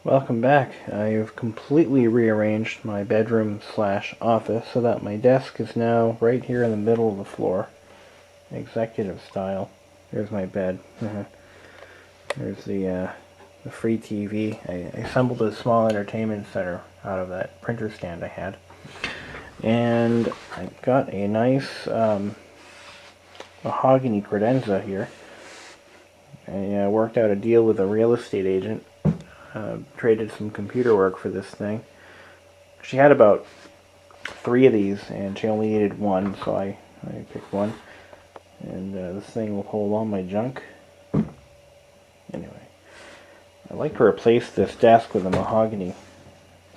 Welcome back. I've completely rearranged my bedroom slash office so that my desk is now right here in the middle of the floor. Executive style. There's my bed. There's the free TV. I assembled a small entertainment center out of that printer stand I had. And I got a nice mahogany credenza here. I worked out a deal with a real estate agent. Traded some computer work for this thing. She had about 3 of these and she only needed one, so I picked one. And this thing will hold all my junk. Anyway, I'd like to replace this desk with a mahogany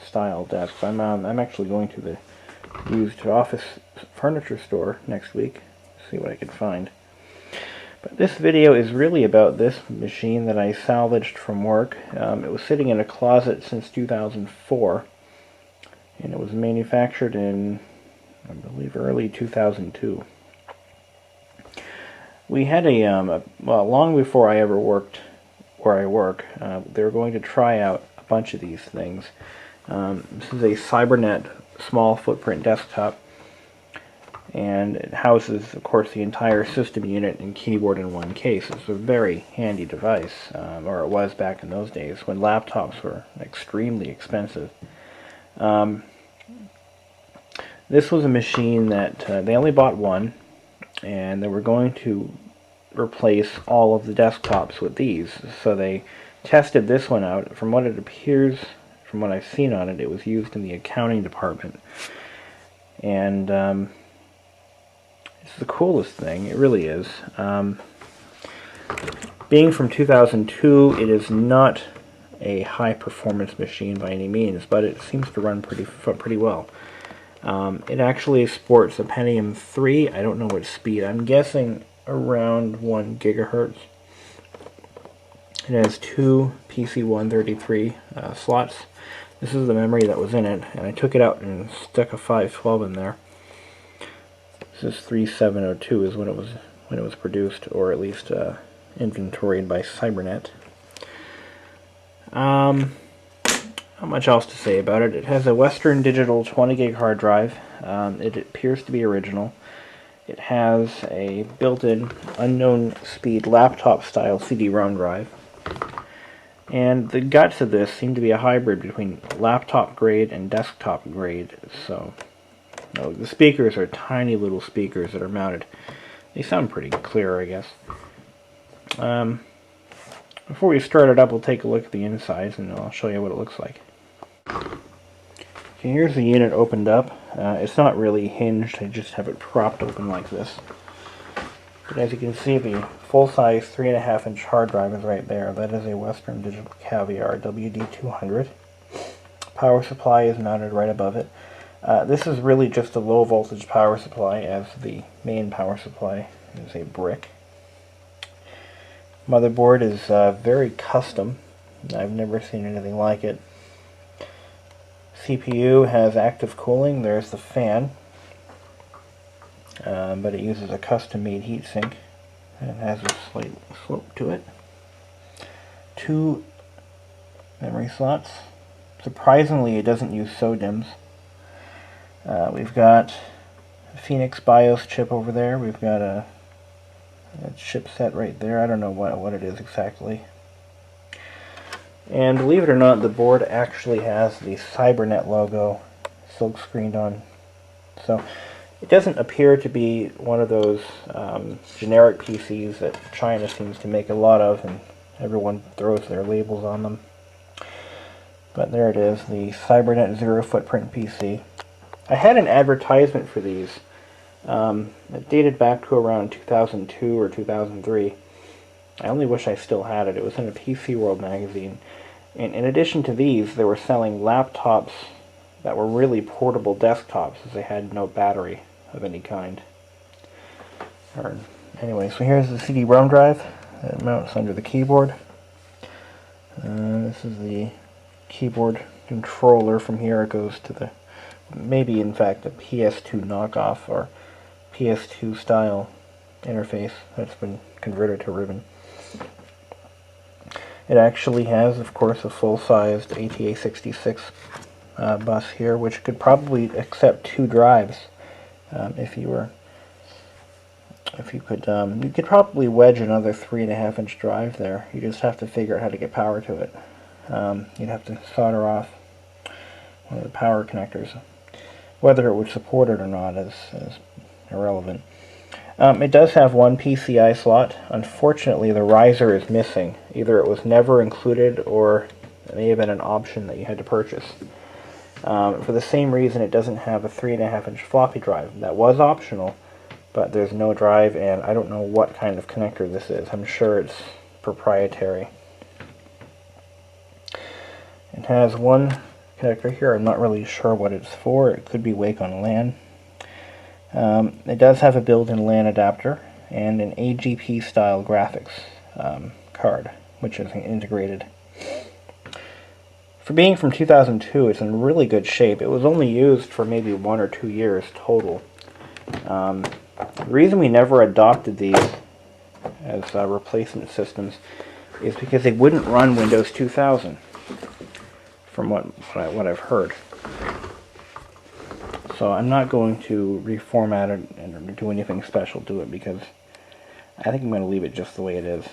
style desk. I'm actually going to the used office furniture store next week, see what I can find. But this video is really about this machine that I salvaged from work. It was sitting in a closet since 2004, and it was manufactured in, I believe, early 2002. We had well, long before I ever worked where I work, they were going to try out a bunch of these things. This is a Cybernet small footprint desktop, and it houses, of course, the entire system unit and keyboard in one case. It's a very handy device, or it was back in those days when laptops were extremely expensive. This was a machine that they only bought one, and they were going to replace all of the desktops with these. So they tested this one out. From what it appears, from what I've seen on it, it was used in the accounting department. And it's the coolest thing, it really is. Being from 2002, it is not a high-performance machine by any means, but it seems to run pretty well. It actually sports a Pentium III. I don't know what speed. I'm guessing around 1 gigahertz. It has 2 PC-133 slots. This is the memory that was in it, and I took it out and stuck a 512 in there. This is 3702 is when it was produced, or at least inventoried by Cybernet. Not much else to say about it. It has a Western Digital 20 gig hard drive. It appears to be original. It has a built-in unknown speed laptop style CD-ROM drive. And the guts of this seem to be a hybrid between laptop grade and desktop grade. So the speakers are tiny little speakers that are mounted. They sound pretty clear, I guess. Before we start it up, we'll take a look at the insides and I'll show you what it looks like. Okay, here's the unit opened up. It's not really hinged, I just have it propped open like this. But as you can see, the full-size 3.5-inch hard drive is right there. That is a Western Digital Caviar WD200. Power supply is mounted right above it. This is really just a low-voltage power supply, as the main power supply is a brick. Motherboard is very custom. I've never seen anything like it. CPU has active cooling. There's the fan. But it uses a custom-made heatsink and has a slight slope to it. 2 memory slots. Surprisingly, it doesn't use SODIMMs. We've got a Phoenix BIOS chip over there. We've got a chipset right there. I don't know what it is exactly. And believe it or not, the board actually has the Cybernet logo silk screened on. So it doesn't appear to be one of those generic PCs that China seems to make a lot of and everyone throws their labels on them. But there it is, the Cybernet Zero Footprint PC. I had an advertisement for these. It dated back to around 2002 or 2003. I only wish I still had it. It was in a PC World magazine. And in addition to these, they were selling laptops that were really portable desktops, as they had no battery of any kind. Anyway, so here's the CD-ROM drive that mounts under the keyboard. This is the keyboard controller. From here it goes to the, maybe in fact a PS2 knockoff or PS2 style interface that's been converted to ribbon. It actually has, of course, a full-sized ATA66 bus here, which could probably accept 2 drives if you were. If you could probably wedge another 3.5-inch drive there. You just have to figure out how to get power to it. You'd have to solder off one of the power connectors. Whether it would support it or not is irrelevant. It does have one PCI slot. Unfortunately, the riser is missing. Either it was never included or it may have been an option that you had to purchase. For the same reason, it doesn't have a 3.5-inch floppy drive. That was optional, but there's no drive, and I don't know what kind of connector this is. I'm sure it's proprietary. It has one connector here. I'm not really sure what it's for. It could be Wake on LAN. It does have a built-in LAN adapter and an AGP style graphics card, which is integrated. For being from 2002, it's in really good shape. It was only used for maybe 1 or 2 years total. The reason we never adopted these as replacement systems is because they wouldn't run Windows 2000, from what I've heard. So I'm not going to reformat it and do anything special to it, because I think I'm going to leave it just the way it is.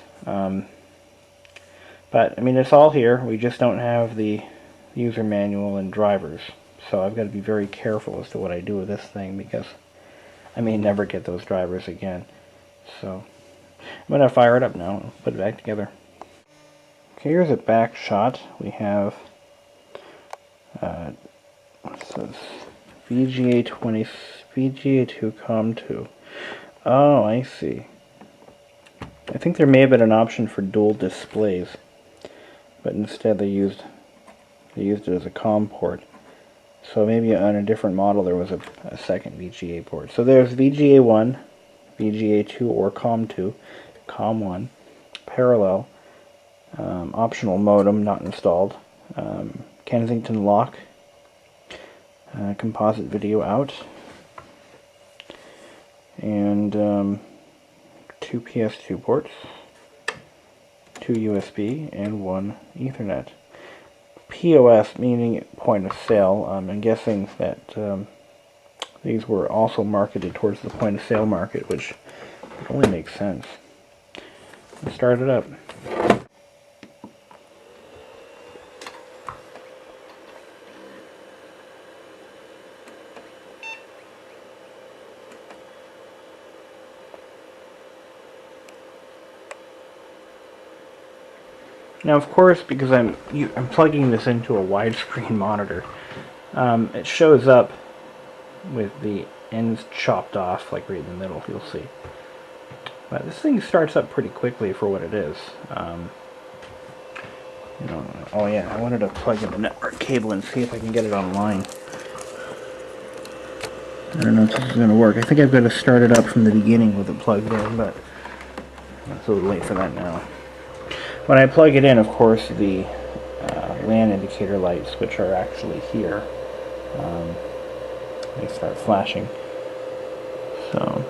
But I mean, it's all here. We just don't have the user manual and drivers. So I've got to be very careful as to what I do with this thing, because I may never get those drivers again. So I'm going to fire it up now and put it back together. Okay, here's a back shot. We have what's this? VGA2 COM2. Oh, I see. I think there may have been an option for dual displays, but instead they used it as a COM port. So maybe on a different model there was a second VGA port. So there's VGA1, VGA2 or COM2, COM1, parallel, optional modem not installed, Kensington lock, composite video out, and 2 PS2 ports, 2 USB, and 1 Ethernet. POS, meaning point of sale. I'm guessing that these were also marketed towards the point of sale market, which only makes sense. Let's start it up. Now, of course, because I'm plugging this into a widescreen monitor, it shows up with the ends chopped off, like right in the middle, you'll see. But this thing starts up pretty quickly for what it is. You know, oh yeah, I wanted to plug in the network cable and see if I can get it online. I don't know if this is going to work. I think I've got to start it up from the beginning with it plugged in, but it's a little late for that now. When I plug it in, of course, the LAN indicator lights, which are actually here, they start flashing. So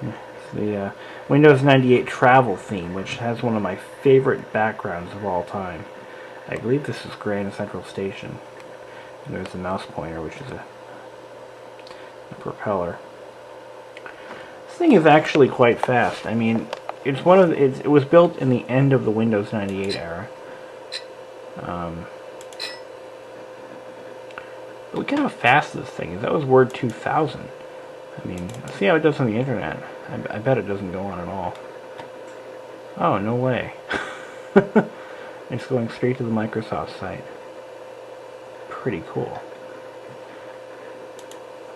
it's the Windows 98 travel theme, which has one of my favorite backgrounds of all time. I believe this is Grand Central Station. And there's the mouse pointer, which is a propeller. This thing is actually quite fast. I mean, it's one of it was built in the end of the Windows 98 era. Look at how fast this thing is. That was Word 2000. I mean, see how it does on the internet. I bet it doesn't go on at all. Oh, no way. It's going straight to the Microsoft site. Pretty cool.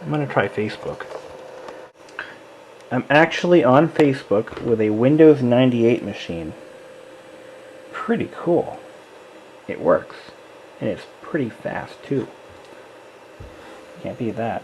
I'm going to try Facebook. I'm actually on Facebook with a Windows 98 machine. Pretty cool. It works. And it's pretty fast, too. Can't beat that.